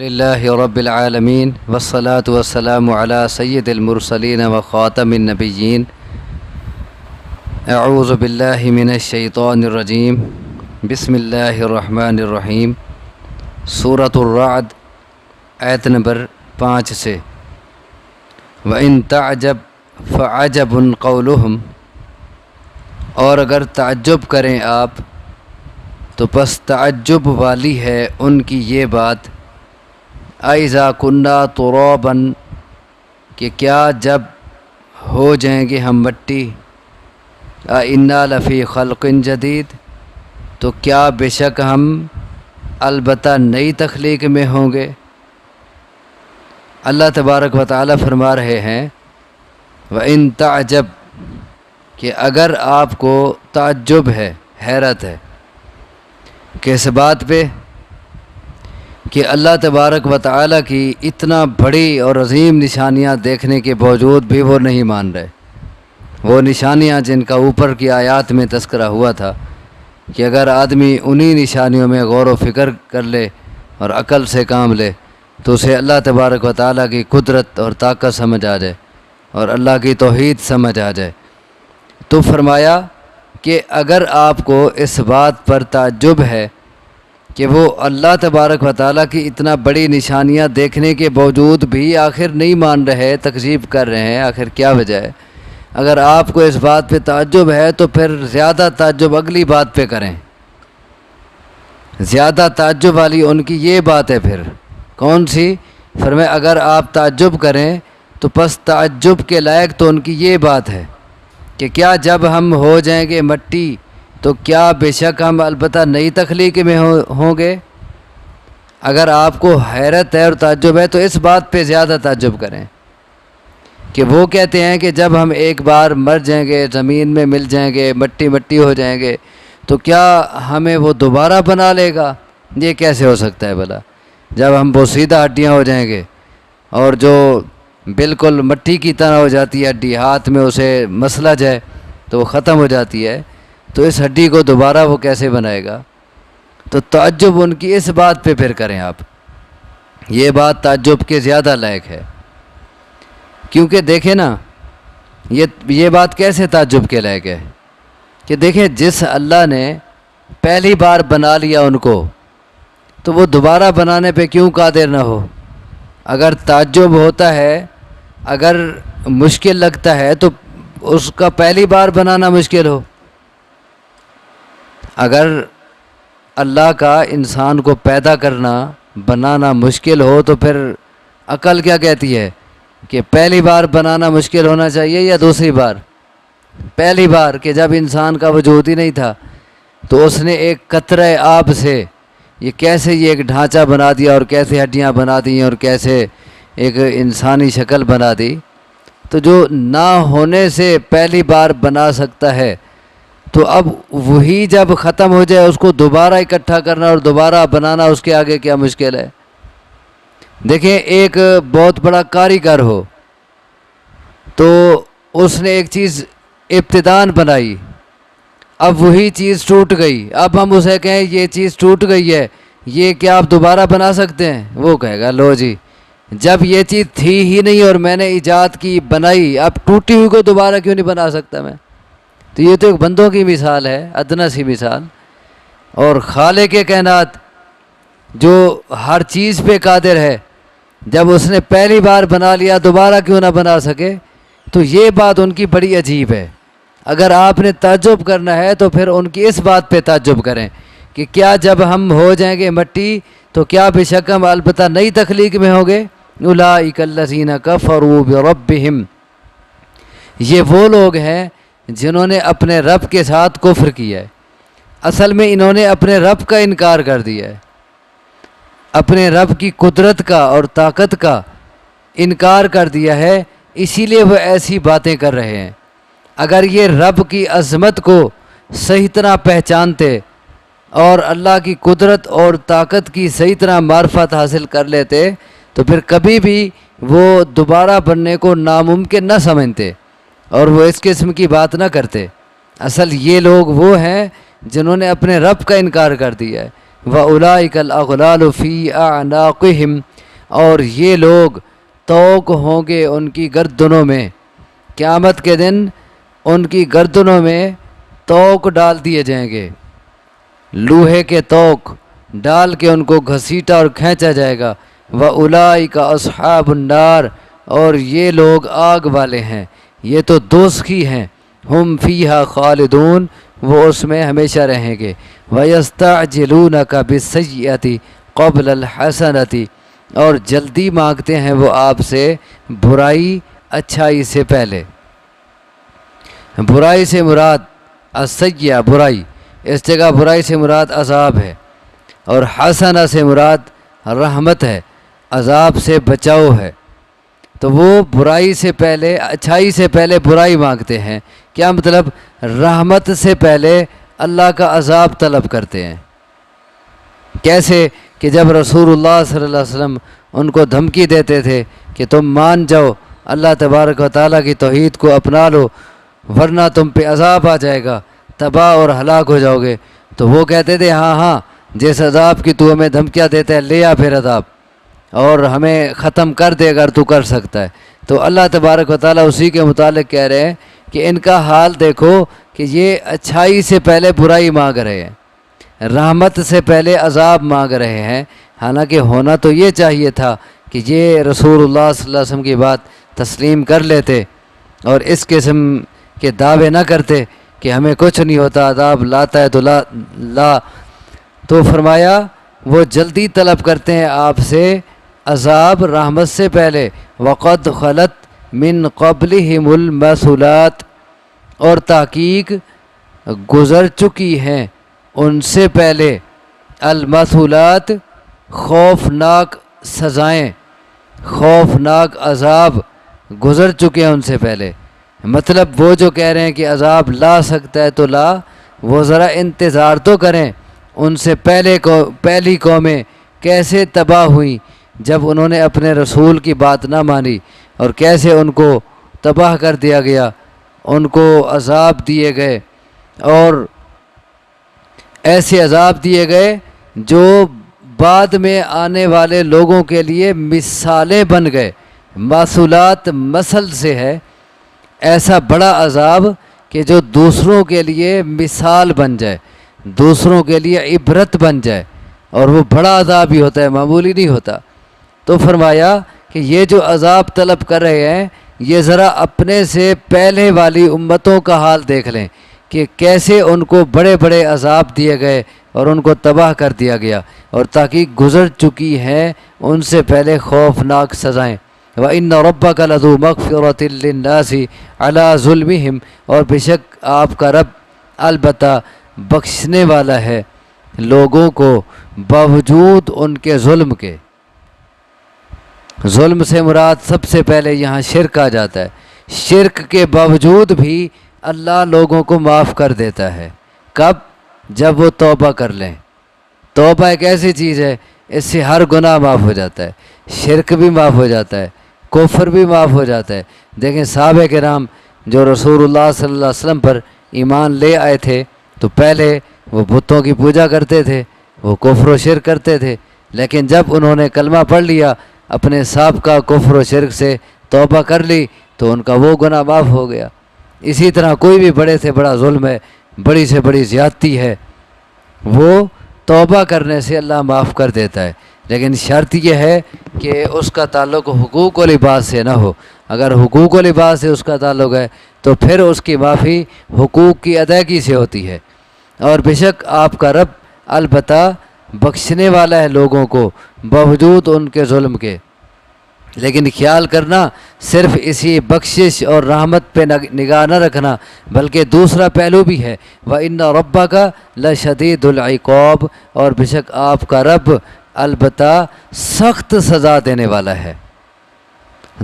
للہ رب العالمین والصلاة والسلام علی سید المرسلین وخاتم النبیین اعوذ باللہ من الشیطان الرجیم بسم اللہ الرحمن الرحیم سورۃ الرعد آیت نمبر 5 سے وَإِن تَعْجَبْ فَعَجَبٌ قَوْلُهُمْ، اور اگر تعجب کریں آپ تو پس تعجب والی ہے ان کی یہ بات، اَإِذَا كُنَّا تُرَابًا، کہ کیا جب ہو جائیں گے ہم مٹی، اِنَّا لَفِي خَلْقٍ جَدِيدٍ، تو کیا بے شک ہم البتہ نئی تخلیق میں ہوں گے۔ اللہ تبارک و تعالی فرما رہے ہیں وَإِن تَعْجَبْ، کہ اگر آپ کو تعجب ہے، حیرت ہے، کس بات پہ؟ کہ اللہ تبارک و تعالی کی اتنا بڑی اور عظیم نشانیاں دیکھنے کے باوجود بھی وہ نہیں مان رہے۔ وہ نشانیاں جن کا اوپر کی آیات میں تذکرہ ہوا تھا کہ اگر آدمی انہی نشانیوں میں غور و فکر کر لے اور عقل سے کام لے تو اسے اللہ تبارک و تعالی کی قدرت اور طاقت سمجھ آ جائے اور اللہ کی توحید سمجھ آ جائے۔ تو فرمایا کہ اگر آپ کو اس بات پر تعجب ہے کہ وہ اللہ تبارک و تعالیٰ کی اتنا بڑی نشانیاں دیکھنے کے باوجود بھی آخر نہیں مان رہے، تکذیب کر رہے ہیں، آخر کیا وجہ ہے؟ اگر آپ کو اس بات پہ تعجب ہے تو پھر زیادہ تعجب اگلی بات پہ کریں۔ زیادہ تعجب والی ان کی یہ بات ہے، پھر کون سی؟ فرمایا اگر آپ تعجب کریں تو پس تعجب کے لائق تو ان کی یہ بات ہے کہ کیا جب ہم ہو جائیں گے مٹی تو کیا بے شک ہم البتہ نئی تخلیق میں ہوں گے۔ اگر آپ کو حیرت ہے اور تعجب ہے تو اس بات پہ زیادہ تعجب کریں کہ وہ کہتے ہیں کہ جب ہم ایک بار مر جائیں گے، زمین میں مل جائیں گے، مٹی مٹی ہو جائیں گے تو کیا ہمیں وہ دوبارہ بنا لے گا؟ یہ کیسے ہو سکتا ہے بھلا؟ جب ہم بوسیدہ ہڈیاں ہو جائیں گے اور جو بالکل مٹی کی طرح ہو جاتی ہے ہڈی، ہاتھ میں اسے مسلا جائے تو وہ ختم ہو جاتی ہے، تو اس ہڈی کو دوبارہ وہ کیسے بنائے گا؟ تو تعجب ان کی اس بات پہ پھر کریں آپ، یہ بات تعجب کے زیادہ لائق ہے۔ کیونکہ دیکھیں نا، یہ بات کیسے تعجب کے لائق ہے کہ دیکھیں جس اللہ نے پہلی بار بنا لیا ان کو تو وہ دوبارہ بنانے پہ کیوں قادر نہ ہو؟ اگر تعجب ہوتا ہے، اگر مشکل لگتا ہے تو اس کا پہلی بار بنانا مشکل ہو۔ اگر اللہ کا انسان کو پیدا کرنا، بنانا مشکل ہو تو پھر عقل کیا کہتی ہے کہ پہلی بار بنانا مشکل ہونا چاہیے یا دوسری بار؟ پہلی بار، کہ جب انسان کا وجود ہی نہیں تھا تو اس نے ایک قطرہ آب سے یہ کیسے یہ ایک ڈھانچہ بنا دیا اور کیسے ہڈیاں بنا دی اور کیسے ایک انسانی شکل بنا دی۔ تو جو نہ ہونے سے پہلی بار بنا سکتا ہے تو اب وہی جب ختم ہو جائے اس کو دوبارہ اکٹھا کرنا اور دوبارہ بنانا، اس کے آگے کیا مشکل ہے؟ دیکھیں ایک بہت بڑا کاریگر ہو تو اس نے ایک چیز ابتداً بنائی، اب وہی چیز ٹوٹ گئی، اب ہم اسے کہیں یہ چیز ٹوٹ گئی ہے، یہ کیا آپ دوبارہ بنا سکتے ہیں؟ وہ کہے گا لو جی، جب یہ چیز تھی ہی نہیں اور میں نے ایجاد کی، بنائی، اب ٹوٹی ہوئی کو دوبارہ کیوں نہیں بنا سکتا میں؟ تو یہ تو ایک بندوں کی مثال ہے، ادنیٰ سی مثال۔ اور خالق کائنات جو ہر چیز پہ قادر ہے، جب اس نے پہلی بار بنا لیا دوبارہ کیوں نہ بنا سکے؟ تو یہ بات ان کی بڑی عجیب ہے۔ اگر آپ نے تعجب کرنا ہے تو پھر ان کی اس بات پہ تعجب کریں کہ کیا جب ہم ہو جائیں گے مٹی تو کیا بے شک ہم البتہ نئی تخلیق میں ہوں گے۔ اولئک الذین کفروا بربہم، یہ وہ لوگ ہیں جنہوں نے اپنے رب کے ساتھ کفر کیا ہے۔ اصل میں انہوں نے اپنے رب کا انکار کر دیا ہے، اپنے رب کی قدرت کا اور طاقت کا انکار کر دیا ہے، اسی لیے وہ ایسی باتیں کر رہے ہیں۔ اگر یہ رب کی عظمت کو صحیح طرح پہچانتے اور اللہ کی قدرت اور طاقت کی صحیح طرح معرفت حاصل کر لیتے تو پھر کبھی بھی وہ دوبارہ بننے کو ناممکن نہ سمجھتے اور وہ اس قسم کی بات نہ کرتے۔ اصل یہ لوگ وہ ہیں جنہوں نے اپنے رب کا انکار کر دیا ہے۔ وَأُولَئِكَ الْأَغْلَالُ فِي أَعْنَاقِهِمْ، اور یہ لوگ طوق ہوں گے ان کی گردنوں میں، قیامت کے دن ان کی گردنوں میں طوق ڈال دیے جائیں گے، لوہے کے طوق ڈال کے ان کو گھسیٹا اور کھینچا جائے گا۔ وَأُولَئِكَ أَصْحَابُ النَّارِ، اور یہ لوگ آگ والے ہیں، یہ تو دوزخی ہیں، ہم فیہا خالدون، وہ اس میں ہمیشہ رہیں گے۔ وَيَسْتَعْجِلُونَكَ بِالسَّيِّئَةِ قَبْلَ الْحَسَنَةِ، اور جلدی مانگتے ہیں وہ آپ سے برائی اچھائی سے پہلے۔ برائی سے مراد السیئہ برائی، اس جگہ برائی سے مراد عذاب ہے، اور حسنہ سے مراد رحمت ہے، عذاب سے بچاؤ ہے۔ تو وہ برائی سے پہلے، اچھائی سے پہلے برائی مانگتے ہیں، کیا مطلب؟ رحمت سے پہلے اللہ کا عذاب طلب کرتے ہیں۔ کیسے کہ جب رسول اللہ صلی اللہ علیہ وسلم ان کو دھمکی دیتے تھے کہ تم مان جاؤ، اللہ تبارک و تعالیٰ کی توحید کو اپنا لو، ورنہ تم پہ عذاب آ جائے گا، تباہ اور ہلاک ہو جاؤ گے، تو وہ کہتے تھے ہاں ہاں، جس عذاب کی تو ہمیں دھمکیاں دیتا ہے لے آ پھر عذاب، اور ہمیں ختم کر دے اگر تو کر سکتا ہے۔ تو اللہ تبارک و تعالیٰ اسی کے متعلق کہہ رہے ہیں کہ ان کا حال دیکھو کہ یہ اچھائی سے پہلے برائی مانگ رہے ہیں، رحمت سے پہلے عذاب مانگ رہے ہیں، حالانکہ ہونا تو یہ چاہیے تھا کہ یہ رسول اللہ صلی اللہ علیہ وسلم کی بات تسلیم کر لیتے اور اس قسم کے دعوے نہ کرتے کہ ہمیں کچھ نہیں ہوتا، عذاب لاتا ہے تو لا۔ تو فرمایا وہ جلدی طلب کرتے ہیں آپ سے عذاب رحمت سے پہلے۔ وقد خلت من قبلہم المثلات، اور تحقیق گزر چکی ہیں ان سے پہلے، المثلات خوفناک سزائیں، خوفناک عذاب گزر چکے ہیں ان سے پہلے۔ مطلب وہ جو کہہ رہے ہیں کہ عذاب لا سکتا ہے تو لا، وہ ذرا انتظار تو کریں، ان سے پہلی قومیں کیسے تباہ ہوئیں جب انہوں نے اپنے رسول کی بات نہ مانی، اور کیسے ان کو تباہ کر دیا گیا، ان کو عذاب دیے گئے، اور ایسے عذاب دیے گئے جو بعد میں آنے والے لوگوں کے لیے مثالیں بن گئے۔ مثلات مثل سے ہے، ایسا بڑا عذاب کہ جو دوسروں کے لیے مثال بن جائے، دوسروں کے لیے عبرت بن جائے، اور وہ بڑا عذاب ہی ہوتا ہے، معمولی نہیں ہوتا۔ تو فرمایا کہ یہ جو عذاب طلب کر رہے ہیں، یہ ذرا اپنے سے پہلے والی امتوں کا حال دیکھ لیں کہ کیسے ان کو بڑے بڑے عذاب دیے گئے اور ان کو تباہ کر دیا گیا، اور تحقیق گزر چکی ہیں ان سے پہلے خوفناک سزائیں۔ وَإِنَّ رَبَّكَ لَذُو مَغْفِرَةٍ لِلنَّاسِ عَلَىٰ ظُلْمِهِمْ، اور بے شک آپ کا رب البتہ بخشنے والا ہے لوگوں کو باوجود ان کے ظلم کے۔ ظلم سے مراد سب سے پہلے یہاں شرک آ جاتا ہے، شرک کے باوجود بھی اللہ لوگوں کو معاف کر دیتا ہے۔ کب؟ جب وہ توبہ کر لیں۔ توبہ ایک ایسی چیز ہے، اس سے ہر گناہ معاف ہو جاتا ہے، شرک بھی معاف ہو جاتا ہے، کفر بھی معاف ہو جاتا ہے۔ دیکھیں صحابہ کرام جو رسول اللہ صلی اللہ علیہ وسلم پر ایمان لے آئے تھے تو پہلے وہ بتوں کی پوجا کرتے تھے، وہ کفر و شرک کرتے تھے، لیکن جب انہوں نے کلمہ پڑھ لیا، اپنے سابقہ کفر و شرک سے توبہ کر لی، تو ان کا وہ گناہ معاف ہو گیا۔ اسی طرح کوئی بھی بڑے سے بڑا ظلم ہے، بڑی سے بڑی زیادتی ہے، وہ توبہ کرنے سے اللہ معاف کر دیتا ہے، لیکن شرط یہ ہے کہ اس کا تعلق حقوق و لباس سے نہ ہو۔ اگر حقوق و لباس سے اس کا تعلق ہے تو پھر اس کی معافی حقوق کی ادائیگی سے ہوتی ہے۔ اور بے شک آپ کا رب البتہ بخشنے والا ہے لوگوں کو باوجود ان کے ظلم کے، لیکن خیال کرنا صرف اسی بخشش اور رحمت پہ نگاہ نہ رکھنا، بلکہ دوسرا پہلو بھی ہے، وَإِنَّ رَبَّكَ لَشَدِيدُ الْعِقَابِ، اور بے شک آپ کا رب البتہ سخت سزا دینے والا ہے۔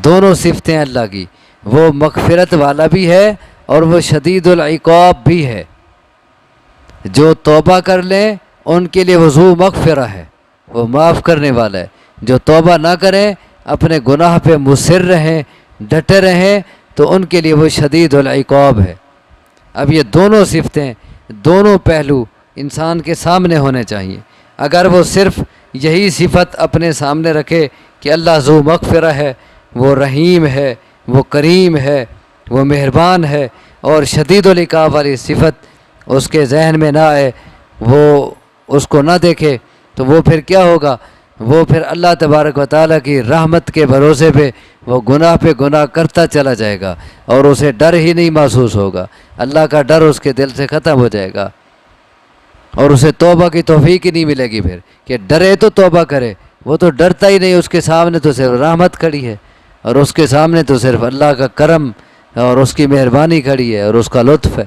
دونوں صفتیں اللہ کی، وہ مغفرت والا بھی ہے اور وہ شدید العقاب بھی ہے۔ جو توبہ کر لیں ان کے لیے وہ ذو مغفرہ ہے، وہ معاف کرنے والا ہے۔ جو توبہ نہ کریں، اپنے گناہ پہ مصر رہیں، ڈٹے رہیں، تو ان کے لیے وہ شدید العقاب ہے۔ اب یہ دونوں صفتیں، دونوں پہلو انسان کے سامنے ہونے چاہیے۔ اگر وہ صرف یہی صفت اپنے سامنے رکھے کہ اللہ ذو مغفرہ ہے، وہ رحیم ہے، وہ کریم ہے، وہ مہربان ہے، اور شدید العقاب والی صفت اس کے ذہن میں نہ آئے، وہ اس کو نہ دیکھے، تو وہ پھر کیا ہوگا؟ وہ پھر اللہ تبارک و تعالیٰ کی رحمت کے بھروسے پہ وہ گناہ پہ گناہ کرتا چلا جائے گا، اور اسے ڈر ہی نہیں محسوس ہوگا، اللہ کا ڈر اس کے دل سے ختم ہو جائے گا، اور اسے توبہ کی توفیق ہی نہیں ملے گی پھر کہ ڈرے تو توبہ کرے۔ وہ تو ڈرتا ہی نہیں، اس کے سامنے تو صرف رحمت کھڑی ہے، اور اس کے سامنے تو صرف اللہ کا کرم اور اس کی مہربانی کھڑی ہے اور اس کا لطف ہے۔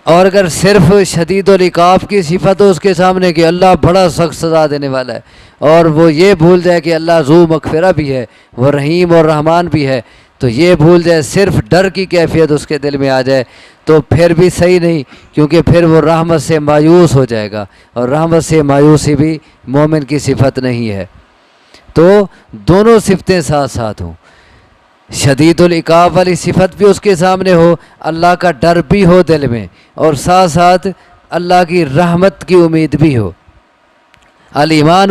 اور اگر صرف شدید العقاب کی صفت ہو اس کے سامنے کہ اللہ بڑا سخت سزا دینے والا ہے، اور وہ یہ بھول جائے کہ اللہ ذو مغفرہ بھی ہے، وہ رحیم اور رحمان بھی ہے، تو یہ بھول جائے، صرف ڈر کی کیفیت اس کے دل میں آ جائے، تو پھر بھی صحیح نہیں، کیونکہ پھر وہ رحمت سے مایوس ہو جائے گا، اور رحمت سے مایوسی بھی مومن کی صفت نہیں ہے۔ تو دونوں صفتیں ساتھ ساتھ ہوں، شدید العقاب والی صفت بھی اس کے سامنے ہو، اللہ کا ڈر بھی ہو دل میں، اور ساتھ ساتھ اللہ کی رحمت کی امید بھی ہو۔ الایمان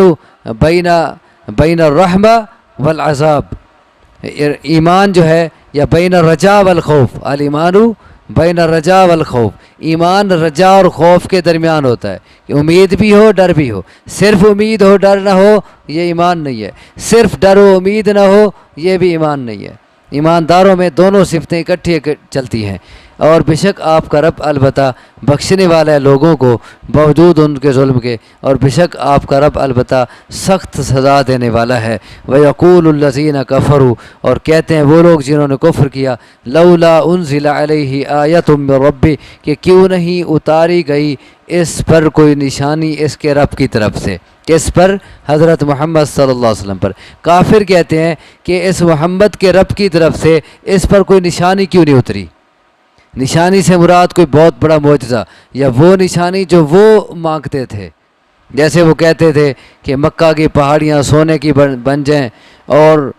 بین الرحمہ والعذاب، ایمان جو ہے یا بین الرجاء والخوف، الایمان بین الرجاء والخوف، ایمان رجا اور خوف کے درمیان ہوتا ہے کہ امید بھی ہو ڈر بھی ہو۔ صرف امید ہو ڈر نہ ہو یہ ایمان نہیں ہے، صرف ڈر و امید نہ ہو یہ بھی ایمان نہیں ہے۔ ایمانداروں میں دونوں صفتیں اکٹھی چلتی ہیں، اور بے شک آپ کا رب البتہ بخشنے والا ہے لوگوں کو باوجود ان کے ظلم کے، اور بے شک آپ کا رب البتہ سخت سزا دینے والا ہے۔ وَيَقُولُ الَّذِينَ كَفَرُوا، اور کہتے ہیں وہ لوگ جنہوں نے کفر کیا، لولا انزل علیہ آیۃ من ربی، کہ کیوں نہیں اتاری گئی اس پر کوئی نشانی اس کے رب کی طرف سے، کس پر؟ حضرت محمد صلی اللہ علیہ وسلم پر۔ کافر کہتے ہیں کہ اس محمد کے رب کی طرف سے اس پر کوئی نشانی کیوں نہیں اتری؟ نشانی سے مراد کوئی بہت بڑا معجزہ، یا وہ نشانی جو وہ مانگتے تھے، جیسے وہ کہتے تھے کہ مکہ کی پہاڑیاں سونے کی بن جائیں، اور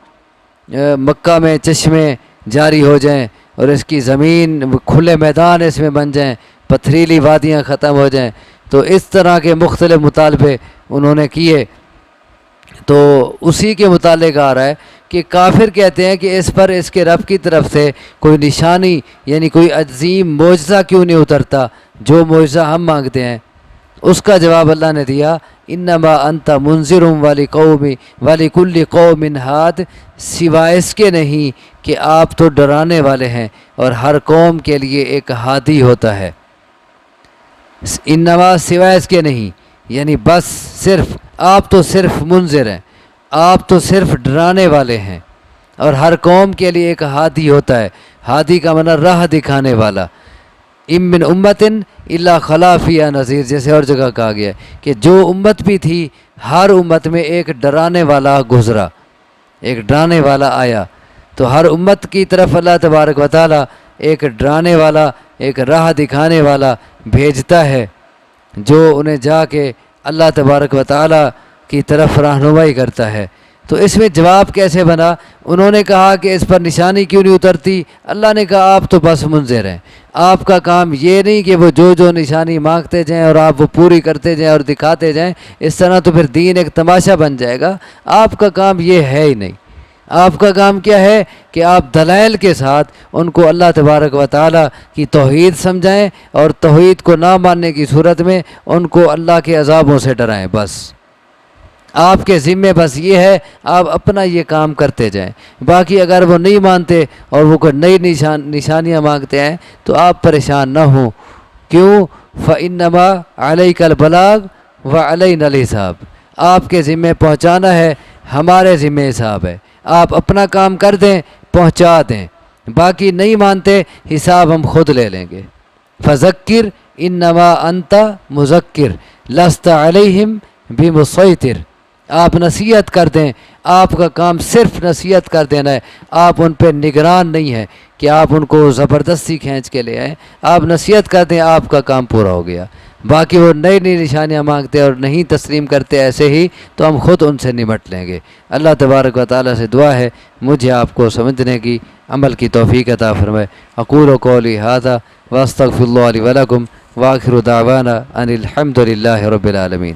مکہ میں چشمے جاری ہو جائیں، اور اس کی زمین کھلے میدان اس میں بن جائیں، پتھریلی وادیاں ختم ہو جائیں۔ تو اس طرح کے مختلف مطالبے انہوں نے کیے، تو اسی کے متعلق آ رہا ہے کہ کافر کہتے ہیں کہ اس پر اس کے رب کی طرف سے کوئی نشانی یعنی کوئی عظیم معجزہ کیوں نہیں اترتا جو معجزہ ہم مانگتے ہیں۔ اس کا جواب اللہ نے دیا، انما انت منذر ولکل قوم ہاد، سوائے اس کے نہیں کہ آپ تو ڈرانے والے ہیں اور ہر قوم کے لیے ایک ہادی ہوتا ہے۔ انما سوائے اس کے نہیں، یعنی بس صرف آپ تو صرف منذر ہیں، آپ تو صرف ڈرانے والے ہیں، اور ہر قوم کے لیے ایک ہادی ہوتا ہے۔ ہادی کا معنی راہ دکھانے والا۔ ام من امت الا خلا فیہا نذیر، جیسے اور جگہ کہا گیا ہے کہ جو امت بھی تھی ہر امت میں ایک ڈرانے والا گزرا، ایک ڈرانے والا آیا، تو ہر امت کی طرف اللہ تبارک و تعالیٰ ایک ڈرانے والا، ایک راہ دکھانے والا بھیجتا ہے، جو انہیں جا کے اللہ تبارک و تعالیٰ کی طرف رہنمائی کرتا ہے۔ تو اس میں جواب کیسے بنا؟ انہوں نے کہا کہ اس پر نشانی کیوں نہیں اترتی؟ اللہ نے کہا آپ تو بس منذر ہیں، آپ کا کام یہ نہیں کہ وہ جو نشانی مانگتے جائیں اور آپ وہ پوری کرتے جائیں اور دکھاتے جائیں، اس طرح تو پھر دین ایک تماشا بن جائے گا۔ آپ کا کام یہ ہے ہی نہیں۔ آپ کا کام کیا ہے کہ آپ دلائل کے ساتھ ان کو اللہ تبارک و تعالیٰ کی توحید سمجھائیں، اور توحید کو نہ ماننے کی صورت میں ان کو اللہ کے عذابوں سے ڈرائیں۔ بس آپ کے ذمے بس یہ ہے، آپ اپنا یہ کام کرتے جائیں۔ باقی اگر وہ نہیں مانتے اور وہ کوئی نئی نشانیاں مانگتے ہیں تو آپ پریشان نہ ہوں۔ کیوں؟ فَإِنَّمَا عَلَيْكَ الْبَلَاغُ وَعَلَيْنَا الْحِسَابُ، آپ کے ذمے پہنچانا ہے، ہمارے ذمے حساب ہے۔ آپ اپنا کام کر دیں، پہنچا دیں، باقی نہیں مانتے حساب ہم خود لے لیں گے۔ فَذَكِّرْ إِنَّمَا أَنْتَ مُذَكِّرٌ لَسْتَ عَلَيْهِمْ بِمُصَيْطِرٍ، آپ نصیحت کر دیں، آپ کا کام صرف نصیحت کر دینا ہے، آپ ان پہ نگران نہیں ہیں کہ آپ ان کو زبردستی کھینچ کے لے آئیں۔ آپ نصیحت کر دیں، آپ کا کام پورا ہو گیا۔ باقی وہ نئی نشانیاں مانگتے اور نہیں تسلیم کرتے ایسے ہی، تو ہم خود ان سے نمٹ لیں گے۔ اللہ تبارک و تعالیٰ سے دعا ہے مجھے آپ کو سمجھنے کی، عمل کی توفیق عطا فرمائے۔ اقول قولی ھذا واستغفر اللہ لی ولکم، وآخر دعوانا ان الحمد للہ رب العالمین۔